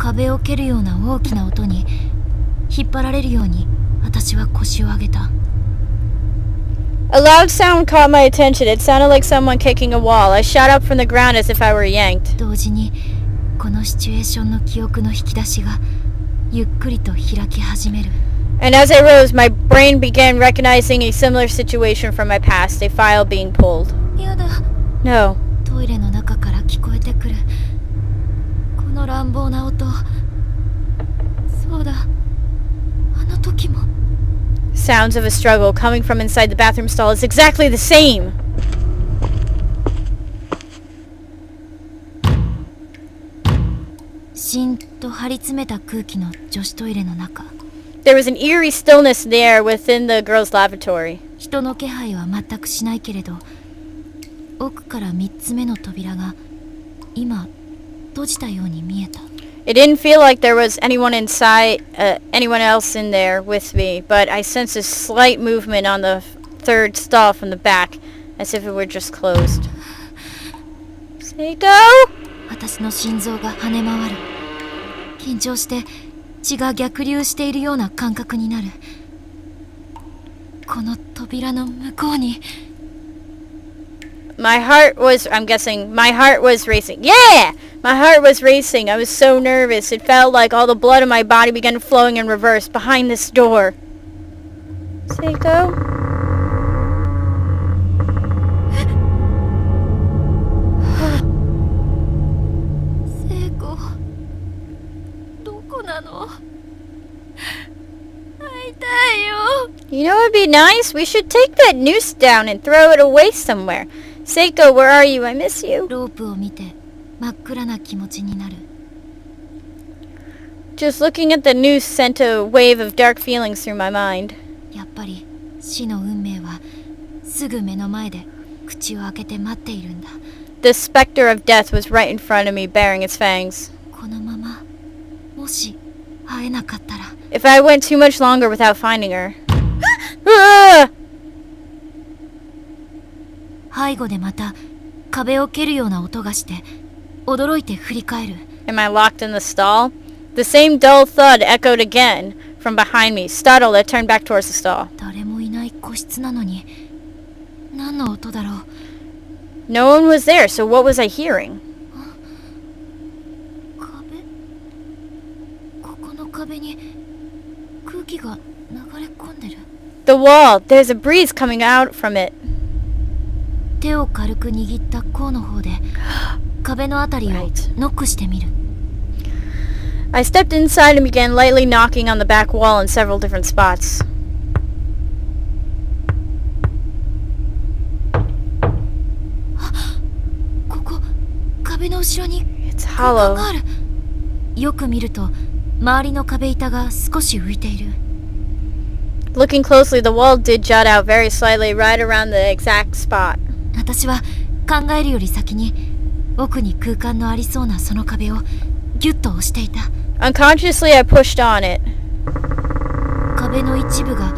壁を蹴るような大きな音に引っ張られるように私は腰を上げた。A loud sound caught my attention. It sounded like someone kicking a wall. I shot up from the ground as if I were yanked. 同時にこのシチュエーションの記憶の引き出しがゆっくりと開き始める。And as I rose, my brain began recognizing a similar situation from my past, a file being pulled. やだ。 No. トイレの中から聞こえてくるこの乱暴な音。そうだ、あの時も。Sounds of a struggle coming from inside the bathroom stall is exactly the same. しんと張り詰めた空気の女子トイレの中。 There was an eerie stillness in the air within the girls' lavatory. 人の気配は全くしないけれど、奥から3つ目の扉が今閉じたように見えた。 It didn't feel like there was anyone inside, anyone else in there with me, but I sensed a slight movement on the third stall from the back, as if it were just closed. Sachiko? 私の心臓が跳ね回る。緊張して血が逆流しているような感覚になる。この扉の向こうに。 I'm guessing, my heart was racing. Yeah! My heart was racing. I was so nervous. It felt like all the blood in my body began flowing in reverse behind this door. Sachiko? 聖子、どこなの？会いたいよ。 You know what would be nice? We should take that noose down and throw it away somewhere. Sachiko, where are you? I miss you. ロープを見て真っ暗な気持ちになる。 Just looking at the noose sent a wave of dark feelings through my mind. やっぱり死の運命はすぐ目の前で口を開けて待っているんだ。 The specter of death was right in front of me, baring its fangs. このままもし会えなかったら。 If I went too much longer without finding her. Ah! 背後でまた壁を蹴るような音がして驚いて振り返る。 Am I locked in the stall? The same dull thud echoed again from behind me. Startled, I turned back towards the stall. 誰もいない個室なのに何の音だろう。 No one was there, so what was I hearing? 壁、ここの壁に空気が流れ込んでる。 The wall. There's a breeze coming out from it. 手を軽く握った甲の方で壁のあたりをノックしてみる。 I stepped inside and began lightly knocking on the back wall in several different spots. ここ壁の後ろに It's 空間 hollow. がある。よく見ると周りの壁板が少し浮いている。 Looking closely, the wall did jut out very slightly right around the exact spot. 私は考えるより先に奥に空間のありそうなその壁をギュッと押していた。 Unconsciously, I pushed on it. 壁の一部が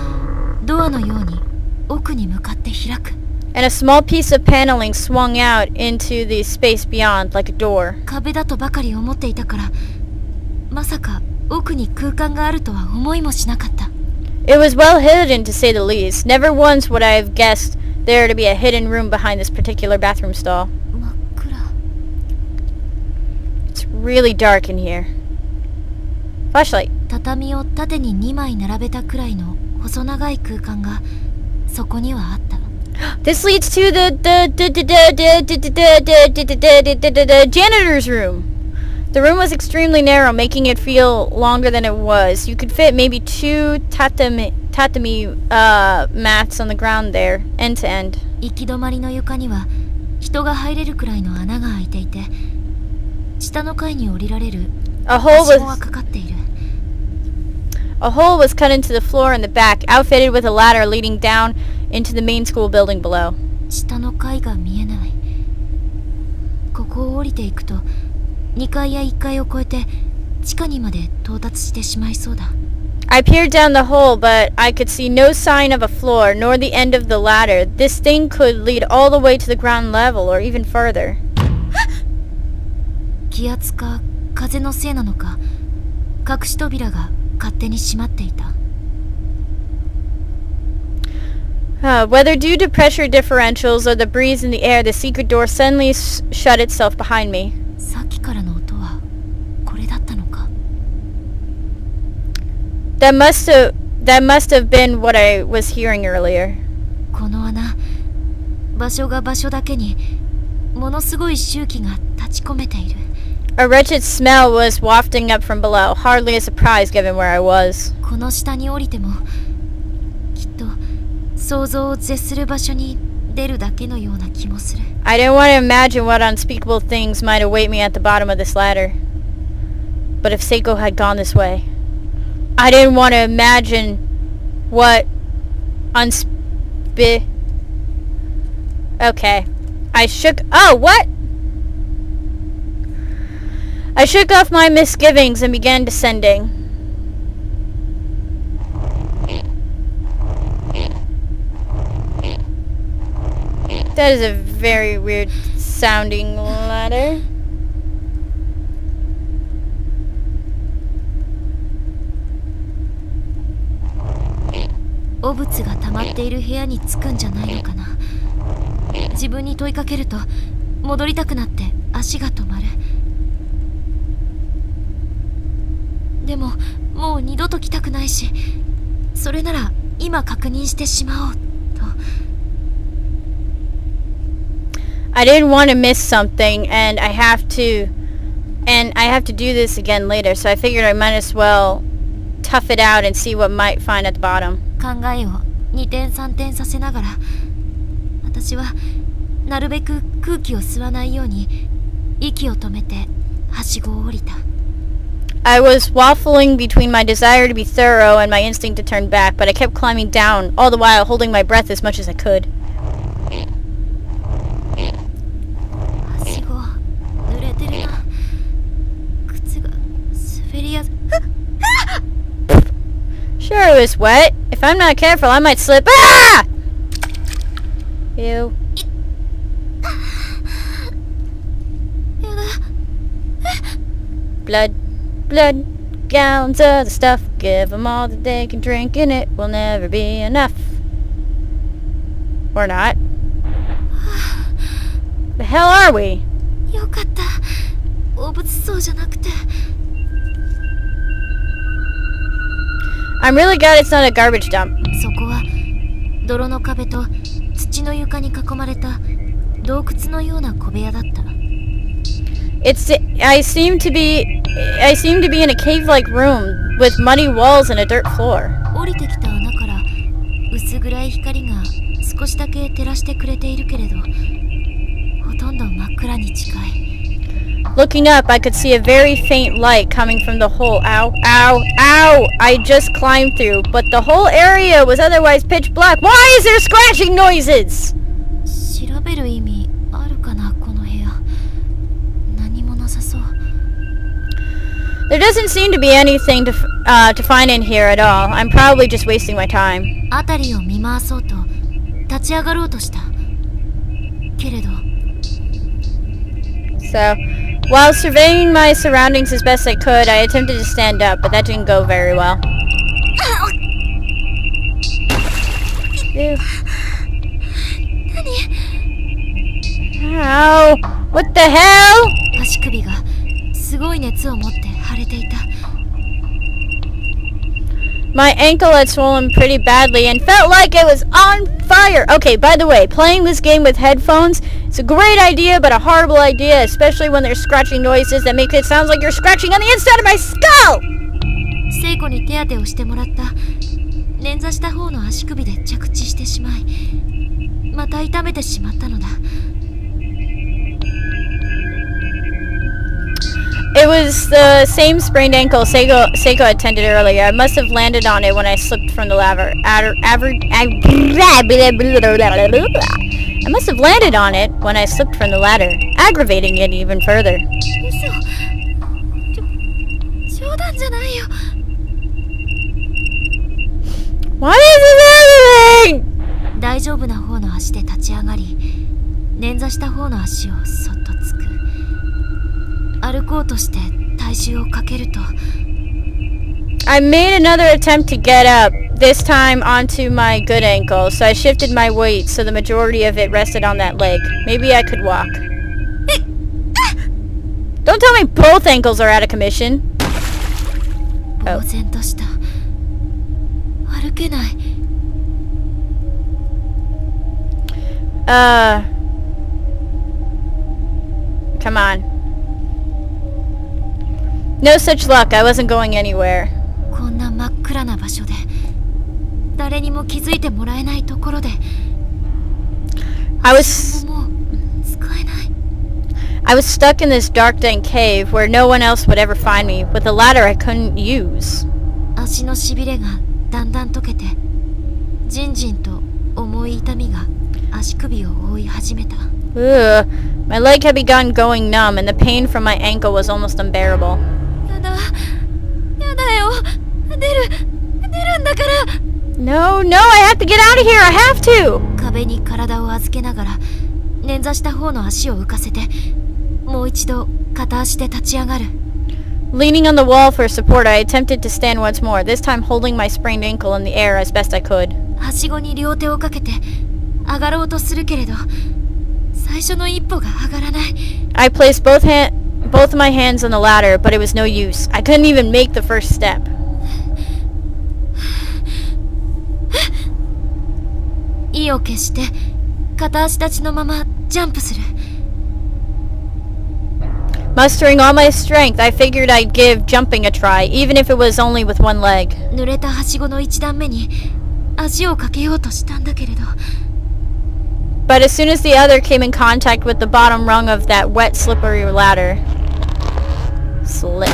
ドアのように奥に向かって開く。 And a small piece of paneling swung out into the space beyond, like a door. 壁だとばかり思っていたから、まさか奥に空間があるとは思いもしなかった。 It was well hidden, to say the least. Never once would I have guessed there to be a hidden room behind this particular bathroom stall. 真っ暗。 It's really dark in here. Flashlight. 畳を縦に2枚並べたくらいの細長い空間がそこにはあった。 This leads to the janitor's room. The room was extremely narrow, making it feel longer than it was. You could fit maybe 2 tatami mats on the ground there, end to end. 行き止まりの床には人が入れるくらいの穴が開いていて、下の階に降りられるはしごがかかっている。 A hole was cut into the floor in the back, outfitted with a ladder leading down into the main school building below. 下の階が見えない。ここを降りていくと2階や1階を越えて地下にまで到達してしまいそうだ。 I peered down the hole, but I could see no sign of a floor, nor the end of the ladder. This thing could lead all the way to the ground level, or even further. 気圧か風のせいなのか、隠し扉が勝手に閉まっていた。Whether due to pressure differentials or the breeze in the air, the secret door suddenly shut itself behind me. さっきからの音はこれだったのか。That must have been what I was hearing earlier. この穴、場所が場所だけにものすごい周期が立ち込めている。A wretched smell was wafting up from below, hardly a surprise given where I was. この下に降りてもきっと想像を絶する場所に出るだけのような気もする。 I didn't want to imagine what unspeakable things might await me at the bottom of this ladder. But if Seiko had gone this way, I didn't want to imagine what Okay. What? I shook off my misgivings and began descending. That is a very weird sounding ladder.汚物が溜まっている部屋に着くんじゃないのかな。自分に問いかけると戻りたくなって足が止まる。でももう二度と来たくないし、それなら今確認してしまおうと。I didn't want to miss something, and I have to do this again later, so I figured I might as well tough it out and see what might find at the bottom. 考えを二転三転させながら、私はなるべく空気を吸わないように息を止めてはしごを降りた。I was waffling between my desire to be thorough and my instinct to turn back, but I kept climbing down, all the while holding my breath as much as I could. はしご濡れてるな。靴が滑りやす。Sure it was wet. If I'm not careful, I might slip. Ah! Ew. Blood, gallons of the stuff. Give them all that they can drink, and it will never be enough. Or not. The hell are we? よかった。汚物層じゃなくて。I'm really glad it's not a garbage dump. そこは泥の壁と土の床に囲まれた洞窟のような小部屋だった。I seem to be in a cave-like room with muddy walls and a dirt floor. 降りてきた穴から薄暗い光が少しだけ照らしてくれているけれど、ほとんど真っ暗に近い。Looking up, I could see a very faint light coming from the hole. Ow, ow, ow! I just climbed through, but the whole area was otherwise pitch black. Why is there scratching noises? 調べる意味あるかな、この部屋。何もなさそう。There doesn't seem to be anything to find in here at all. I'm probably just wasting my time. 辺りを見回そうと立ち上がろうとした。けれど。So, while surveying my surroundings as best I could, I attempted to stand up, but that didn't go very well. Ew. Ow! What the hell? 足首がすごい熱を持って腫れていた。My ankle had swollen pretty badly and felt like it was on fire. Okay, by the way, playing this game with headphones is a great idea, but a horrible idea, especially when there's scratching noises that make it sound like you're scratching on the inside of my skull! 聖子に手当てをしてもらった捻挫した方の足首で着地してしまい、また痛めてしまったのだ。It was the same sprained ankle Seiko attended earlier. I must have landed on it when I slipped from the ladder. I must have landed on it when I slipped from the ladder, aggravating it even further. 冗談じゃないよ。What is this happening? 大丈夫な方の足で立ち上がり、捻挫した方の足をそっとつく。歩こうとして体重をかけると I made another attempt to get up, this time onto my good ankle, so I shifted my weight so the majority of it rested on that leg. Maybe I could walk. Don't tell me both ankles are out of commission. 呆然とした。歩けない。Come on. No such luck. I wasn't going anywhere. こんな真っ暗な場所で誰にも気づいてもらえないところで I was もう使えない。 I was stuck in this dark dank cave where no one else would ever find me, with a ladder I couldn't use. 足のしびれがだんだん溶けてじんじんと重い痛みが足首を覆い始めた。 Ugh. My leg had begun going numb, and the pain from my ankle was almost unbearable. やだよ。出るんだから。 No, I have to get out of here. I have to. 壁に体を預けながら捻挫した方の足を浮かせてもう一度片足で立ち上がる。 Leaning on the wall for support, I attempted to stand once more, this time holding my sprained ankle in the air as best I could. はしごに両手をかけて上がろうとするけれど最初の一歩が上がらない。 I placed both of my hands on the ladder, but it was no use. I couldn't even make the first step. 意を決して片足立ちのままジャンプする。 Mustering all my strength, I figured I'd give jumping a try, even if it was only with one leg. 濡れたはしごの一段目に足をかけようとしたんだけれど But as soon as the other came in contact with the bottom rung of that wet, slippery ladder, slip.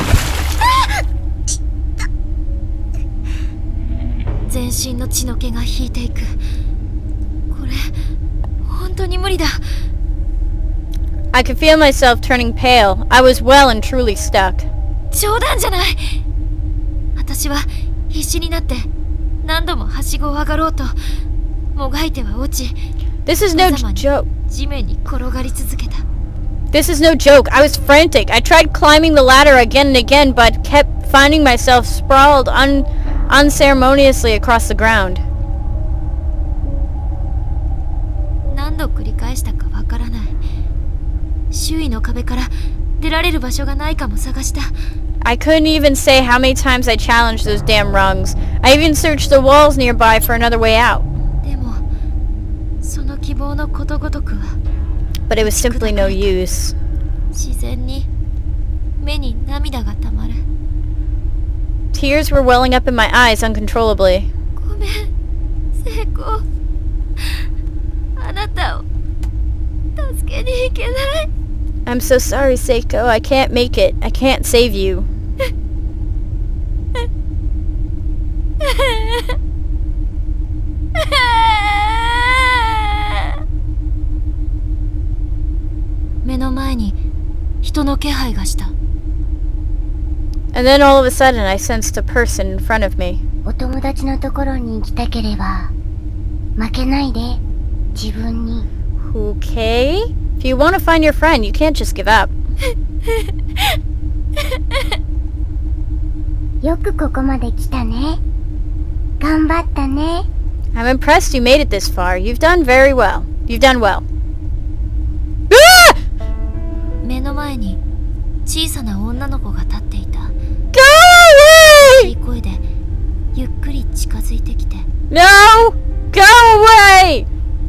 全身の血の気が引いていく。これ本当に無理だ。 I could feel myself turning pale. I was well and truly stuck. 冗談じゃない。私は必死になって何度もはしごを上がろうともがいては落ち This is no joke. 地面に転がり続けた。 This is no joke. I was frantic. I tried climbing the ladder again and again, but kept finding myself sprawled unceremoniously across the ground. 何度繰り返したかわからない。周囲の壁から出られる場所がないかも探した。 I couldn't even say how many times I challenged those damn rungs. I even searched the walls nearby for another way out. でもその希望のことごとくは But it was simply no use. 自然に目に涙がたまる。 Tears were welling up in my eyes uncontrollably. ごめん、聖子。あなたを助けに行けない。 I'm so sorry, Seiko. I can't make it. I can't save you. 目の前に人の気配がした。 And then all of a sudden I sensed a person in front of me. お友達のところに行きたければ負けないで自分に。 Okay? If you want to find your friend, you can't just give up. よくここまで来たね。頑張ったね。 I'm impressed you made it this far. You've done very well. You've done well. 目の前に小さな女の子が立っていた。 Go いい声でゆっくり近づいてきて。 No! Go away!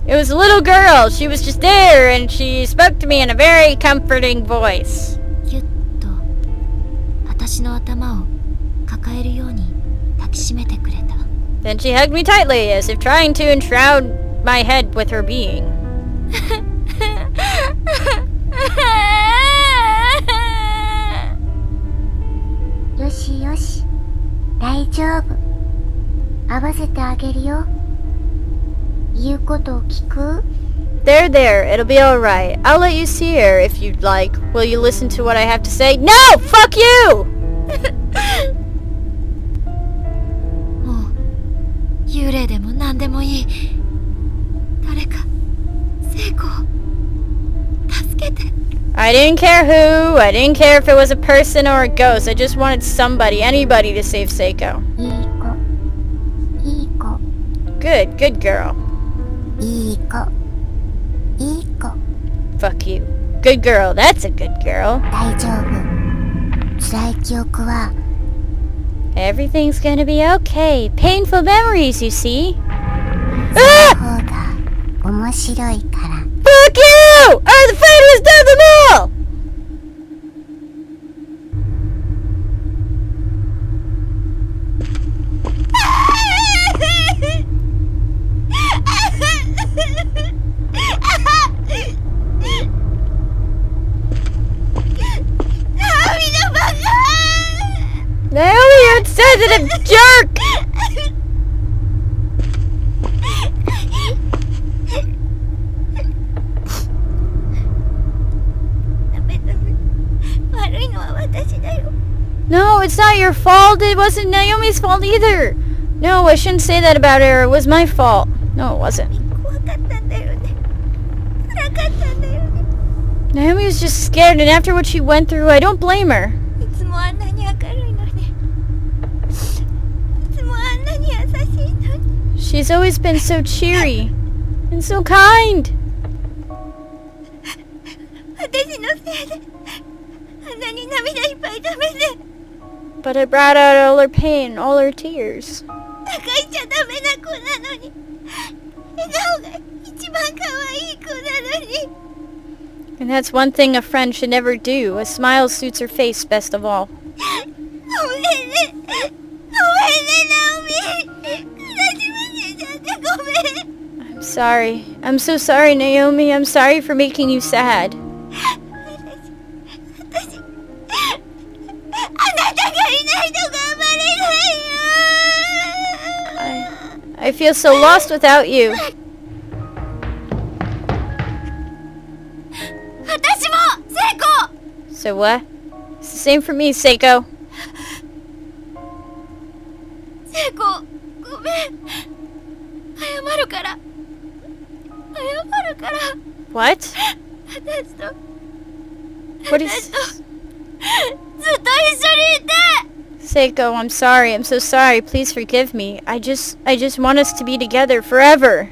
It was a little girl. She was just there and she spoke to me in a very comforting voice. ぎゅっと私の頭を抱えるように抱きしめてくれた。 Then she hugged me tightly as if trying to enshroud my head with her being. よしよし、大丈夫。合わせてあげるよ。言うことを聞く？ There, it'll be alright. I'll let you see her if you'd like. Will you listen to what I have to say? No! Fuck you! もう幽霊でも何でもいい。誰か聖子を助けて。 Alright, didn't care who. I didn't care if it was a person or a ghost. I just wanted somebody, anybody to save Seiko. いい子いい子 Good girl. いい子いい子 Fuck you. Good girl. That's a good girl. 大丈夫辛い記憶は Everything's gonna be okay. Painful memories, you see. その方が面白いから Fuck you! Are the fighters done them all? Naomi, you're insensitive jerk! No, it's not your fault. It wasn't Naomi's fault either. No, I shouldn't say that about her. It was my fault. No, it wasn't. Naomi was just scared, and after what she went through, I don't blame her. She's always been so cheery and so kind. But I brought out all her pain, all her tears. And that's one thing a friend should never do. A smile suits her face best of all. I'm sorry. I'm so sorry, Naomi. I'm sorry for making you sad. I feel so lost without you. So what? It's the same for me, Seiko. What? What is... Seiko, I'm sorry. I'm so sorry. Please forgive me. I just want us to be together forever.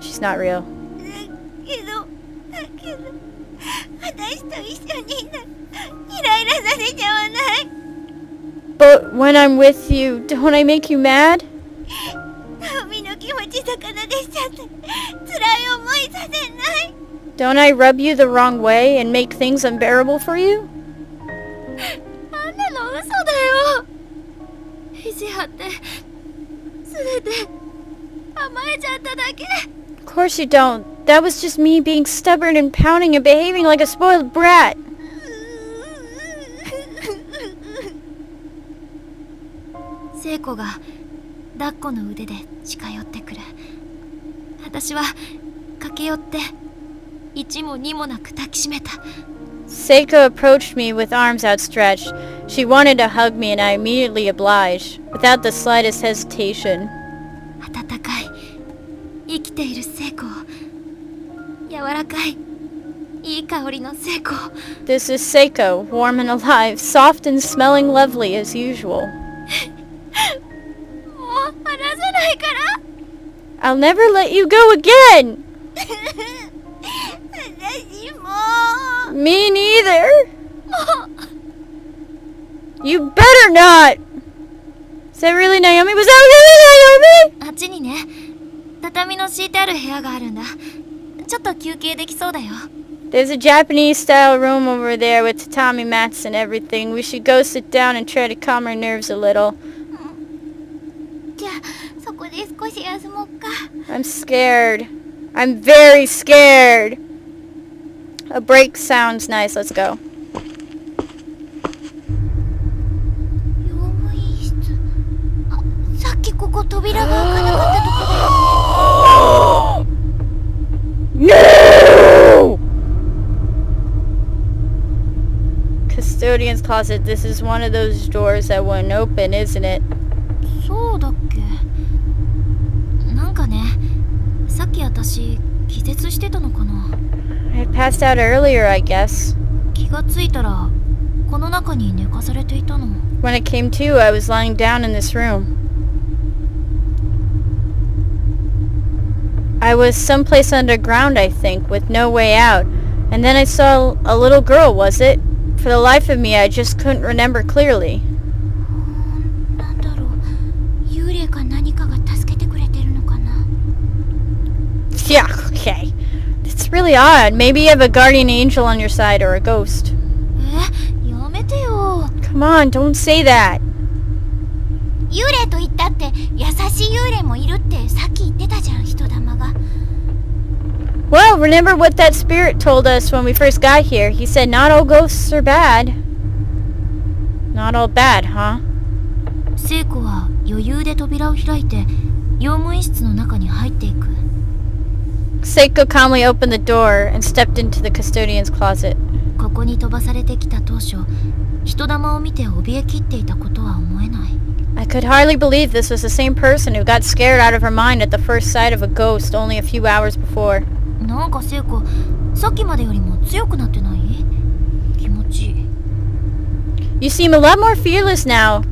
She's not real. But when I'm with you, don't I make you mad? Don't I rub you the wrong way and make things unbearable for you? Of course you don't. That was just me being stubborn and pouting and behaving like a spoiled brat. Seiko が抱っこの腕で近寄ってくる。私は駆け寄って一も二もなく抱きしめた。Seiko approached me with arms outstretched. She wanted to hug me and I immediately obliged, without the slightest hesitation. 温かい、生きている聖子。柔らかい、いい香りの聖子。This is Seiko, warm and alive, soft and smelling lovely as usual. もう離さないから。I'll never let you go again! 私も。Me neither! You better not! Is that really Naomi? Was that really Naomi? あっちにね、畳の敷いてある部屋があるんだ。ちょっと休憩できそうだよ。There's a Japanese-style room over there with tatami mats and everything. We should go sit down and try to calm our nerves a little. じゃあ、そこで少し休もうか。I'm scared. I'm very scared. A break sounds nice. Let's go. 用務員室。あ、さっきここ扉が開かなかったとこだよ。No! Custodian's closet. This is one of those doors that wouldn't open, isn't it? そうだっけ。なんかね、さっき私気絶してたのかな。I passed out earlier, I guess. 気がついたらこの中に寝かされていたの。 When it came to, I was lying down in this room. I was someplace underground, I think, with no way out. And then I saw a little girl, was it? For the life of me, I just couldn't remember clearly. なんだろう、幽霊か何かが助けてくれてるのかな。 Yeah, okay. It's really odd. Maybe you have a guardian angel on your side or a ghost. やめてよ。 Come on, don't say that. 幽霊と言ったって優しい幽霊もいるってさっき言ってたじゃん、人玉が。 Well, remember what that spirit told us when we first got here. He said not all ghosts are bad. Not all bad, huh? 聖子は余裕で扉を開いて用務員室の中に入っていく。 Seiko calmly opened the door and stepped into the custodian's closet. ここに飛ばされてきた当初、人玉を見て怯えきっていたことは思えない。 I could hardly believe this was the same person who got scared out of her mind at the first sight of a ghost only a few hours before. なんか聖子、さっきまでよりも強くなってない？気持ちいい。 You seem a lot more fearless now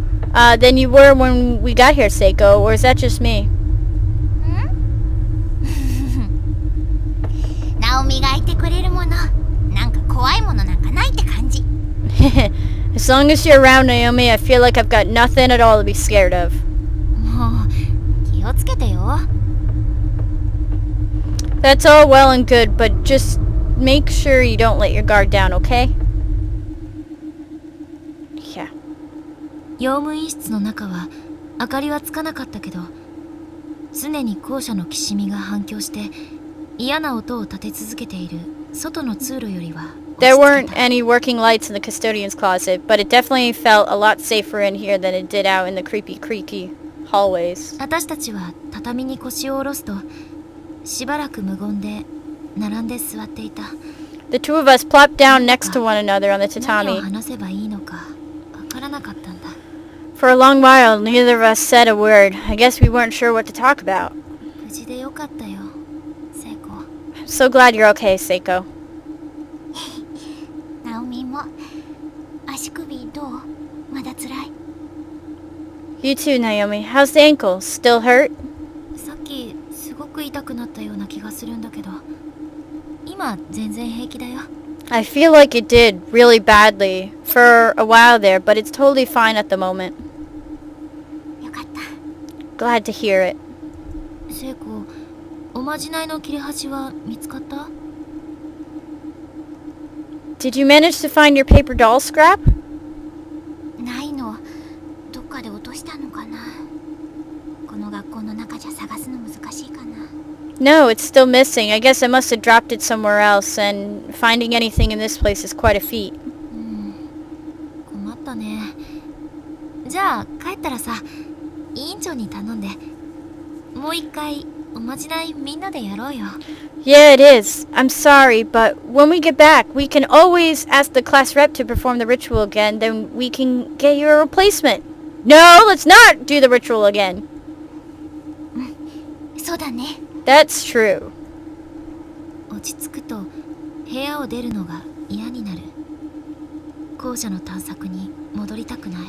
than you were when we got here, Seiko, or is that just me? 名を磨いてくれるもの、なんか怖いものなんかないって感じ。 As long as you're around, Naomi, I feel like I've got nothing at all to be scared of. もう気をつけてよ。 That's all well and good, but just make sure you don't let your guard down, okay? Yeah. 用務員室の中は明かりはつかなかったけど、常に校舎のきしみが反響して嫌な音を立て続けている外の通路よりは There 落ち着 weren't いた。 any working lights in the custodian's closet, but it definitely felt a lot safer in here than it did out in the creepy, creaky hallways. 私たちは畳に腰を下ろすとしばらく無言で並んで座っていた。 The two of us plopped down next to one another on the 何を tatami. 話せばいいのかわからなかったんだ。 For a long while, neither of us said a word. I guess we weren't sure what to talk about. 無事でよかったよ、聖子。 I'm so glad you're okay, Seiko. ナオミも足首どう？まだ辛い？ You too, Naomi. How's the ankle? Still hurt? さっきすごく痛くなったような気がするんだけど、今全然平気だよ。 I feel like it did really badly for a while there, but it's totally fine at the moment. よかった。 Glad to hear it. 聖子、おまじないの切れ端は見つかった？ Did you manage to find your paper doll scrap? ないの。どっかで落としたのかな。この学校の中じゃ探すの難しいかな。 No, it's still missing. I guess I must have dropped it somewhere else, and finding anything in this place is quite a feat. 困ったね。じゃあ帰ったらさ、委員長に頼んでもう一回おまじないみんなでやろうよ。 Yeah, it is. I'm sorry, but when we get back, we can always ask the class rep to perform the ritual again, then we can get you a replacement. No, let's not do the ritual again. そうだね。 That's true. 落ち着くと部屋を出るのが嫌になる。校舎の探索に戻りたくない。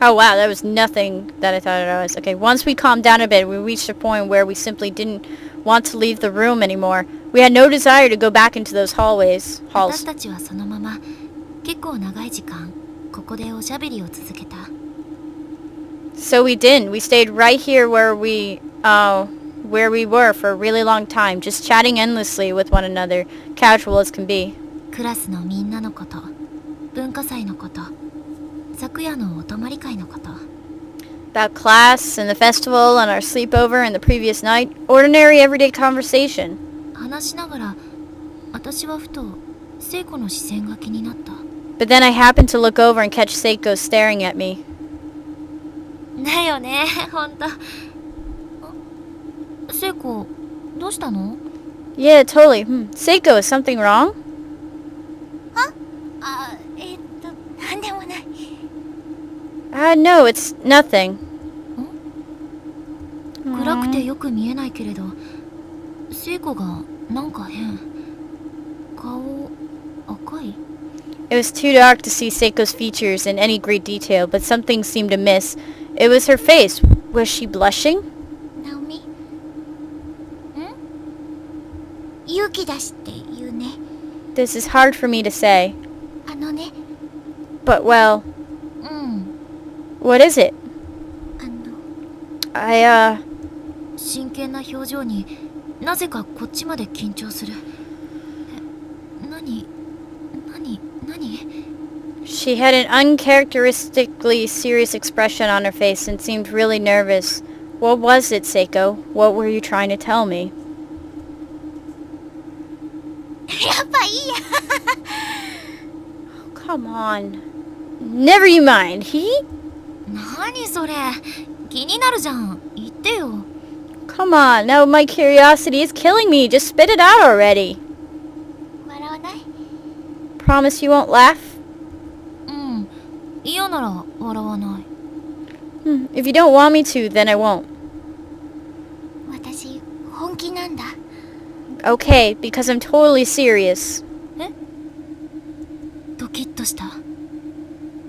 Oh wow, that was nothing that I thought it was. Okay, once we calmed down a bit, we reached a point where we simply didn't want to leave the room anymore. We had no desire to go back into those halls. 私たちはそのまま結構長い時間ここでおしゃべりを続けた。 So we didn't. We stayed right here where we were for a really long time, just chatting endlessly with one another, casual as can be. クラスのみんなのこと、文化祭のこと、昨夜のお泊まり会のこと。 About class and the festival and our sleepover and the previous night. Ordinary everyday conversation. 話しながら私はふと聖子の視線が気になった。 But then I happened to look over and catch Seiko staring at me. だよね、ほんと。聖子、どうしたの？ Yeah, totally. Seiko, is something wrong? あ、なんでもない。 No, it's nothing. 暗くてよく見えないけれど、聖子がなんか変。顔赤い？ It was too dark to see Seiko's features in any great detail, but something seemed amiss. It was her face. Was she blushing? ナオミ？ん？勇気出しって言うね。This is hard for me to say. あのね、But, well, うん。 what is it? あの、真剣な表情になぜかこっちまで緊張する。何？ She had an uncharacteristically serious expression on her face and seemed really nervous. What was it, Seiko? What were you trying to tell me? やっぱいいや。 Come on. Never you mind. He? 何それ？気になるじゃん。言ってよ。 Come on. Now my curiosity is killing me. Just spit it out already. 笑わない？ Promise you won't laugh? うん。嫌なら笑わない。If you don't want me to, then I won't. 私、本気なんだ。Okay, because I'm totally serious. え？ドキッとした。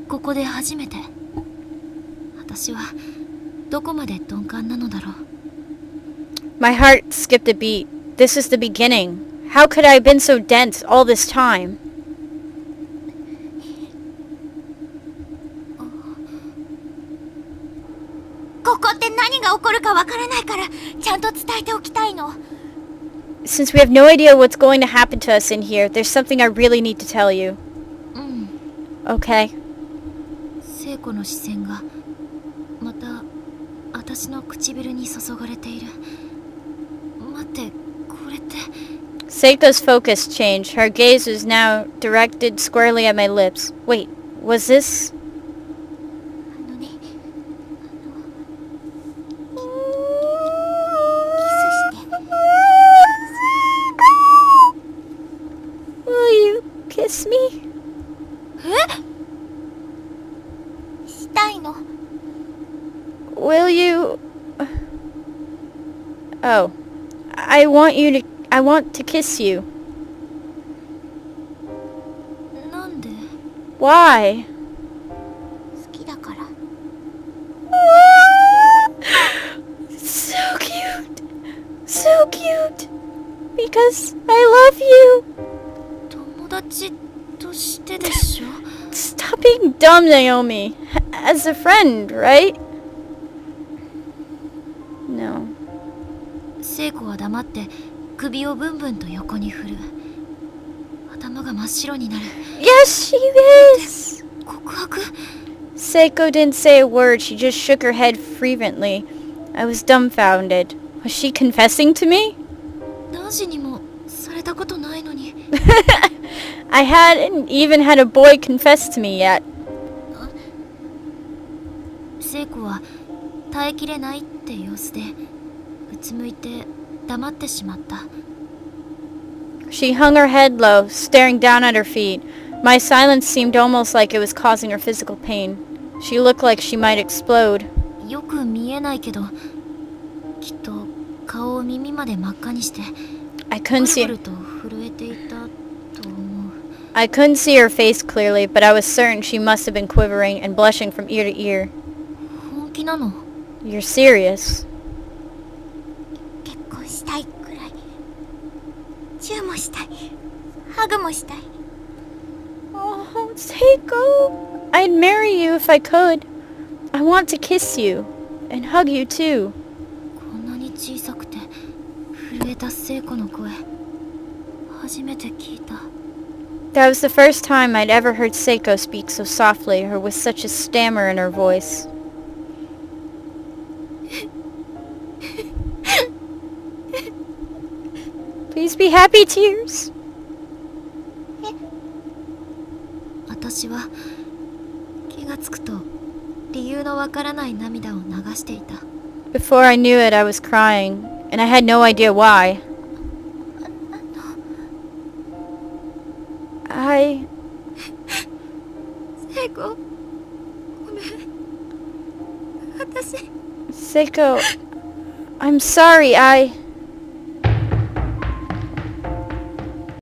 ここで初めて。私はどこまで鈍感なのだろう。 My heart skipped a beat. This is the beginning. How could I have been so dense all this time? ここって何が起こるかわからないから、ちゃんと伝えておきたいの。 Since we have no idea what's going to happen to us in here, there's something I really need to tell you. うん。 Okay? 聖子の視線がまた私の唇に注がれている。待って、これって。 Seiko's focus changed. Her gaze was now directed squarely at my lips. Wait, was this? あのね、Will you kiss me? したいの。 Will you... Oh. I want to kiss you. なんで？ Why? 好きだから。 So cute. So cute. Because I love you. 友達としてでしょ？ Stop being dumb, Naomi. As a friend, right? No. 聖子は黙って首をブンブンと横に振る。頭が真っ白になる。 Yes, she is. 告白？ Seiko didn't say a word. She just shook her head fervently. I was dumbfounded. Was she confessing to me? 男子にもされたことないのに。I hadn't even had a boy confess to me yet. 聖子は耐えきれないって様子でうつむいて黙ってしまった。 She hung her head low, staring down at her feet. My silence seemed almost like it was causing her physical pain. She looked like she might explode. よく見えないけど、きっと顔を耳まで真っ赤にして I ブ couldn't ルブル see と震えていたと思う。 I couldn't see her face clearly, but I was certain she must have been quivering and blushing from ear to ear. 本気なの？ You're serious? 結婚したいくらい。チューもしたい。ハグもしたい。 Oh, Seiko! I'd marry you if I could. I want to kiss you and hug you too. こんなに小さくて震えた聖子の声、初めて聞いた。 That was the first time I'd ever heard Seiko speak so softly or with such a stammer in her voice. Please be happy, tears. 私は気がつくと理由のわからない涙を流していた。 Before I knew it, I was crying, and I had no idea why. I... 聖子、ごめん。私、 Seiko... I'm sorry, I